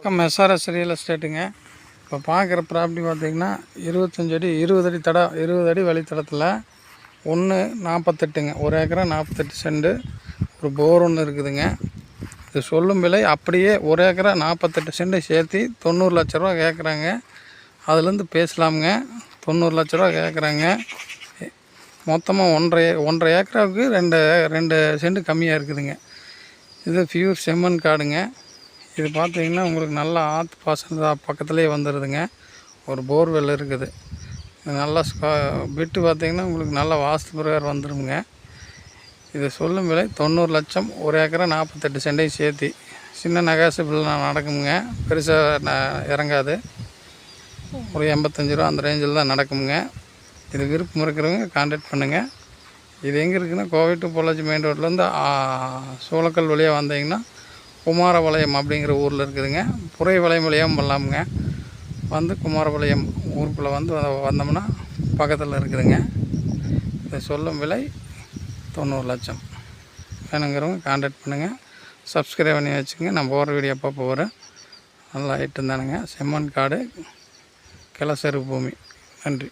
வணக்கம். SRS real எஸ்டேட்டுங்க. இப்போ பார்க்குற ப்ராப்பர்ட்டி பார்த்திங்கன்னா 25 அடி 20 அடி 20 அடி வழித்தடத்தில் 1.48ங்க. 1 ஏக்கரா 48 சென்ட். ஒரு போர் ஒன்று இருக்குதுங்க. இது சொல்லும் விலை அப்படியே 1 ஏக்கரா 48 சென்ட் சேர்த்து 90 லட்ச ரூபா கேட்குறாங்க. அதுலேருந்து பேசலாமுங்க. 90 லட்ச ரூபா கேட்குறாங்க. மொத்தமாக 1.5 ஏக்கராவுக்கு 2 சென்ட் கம்மியாக இருக்குதுங்க. இது பியூர் செம்மண் காடுங்க. இது பார்த்திங்கன்னா உங்களுக்கு நல்லா ஆற்று பாசனம் பக்கத்துலேயே வந்துடுதுங்க. ஒரு போர்வெல் இருக்குது. நல்லா பிட்டு பார்த்திங்கன்னா உங்களுக்கு நல்ல வாஸ்து பிரகாரம் வந்துடுங்க. இது சொல்லும் விலை 90 லட்சம். 1 ஏக்கரா 48 சென்டையும் சேர்த்து. சின்ன நெகாசிபிள்லாம் நடக்குங்க. பெருசாக இறங்காது. ஒரு 85 ரூபா அந்த ரேஞ்சில் தான் நடக்குங்க. இது விருப்பம் இருக்கிறவங்க கான்டாக்ட் பண்ணுங்கள். இது எங்கே இருக்குதுன்னா, கோவை டு பொள்ளாச்சி மெயின் ரோட்லேருந்து சோளக்கல் வழியாக வந்தீங்கன்னா குமாரபாளையம் அப்படிங்கிற ஊரில் இருக்குதுங்க. புரை வளையம் வழியாக பண்ணலாமுங்க. வந்து குமாரபாளையம் ஊருக்குள்ளே வந்தோம்னா பக்கத்தில் இருக்குதுங்க. இதை சொல்லும் விலை 90 லட்சம். வேணுங்கிறவங்க கான்டாக்ட் பண்ணுங்கள். சப்ஸ்கிரைப் பண்ணி வச்சுங்க. நான் போகிற வீடியோ அப்போ வரும். நல்லா ஐட்டம் தானுங்க. செம்மண் காடு, கிளசரு பூமி. நன்றி.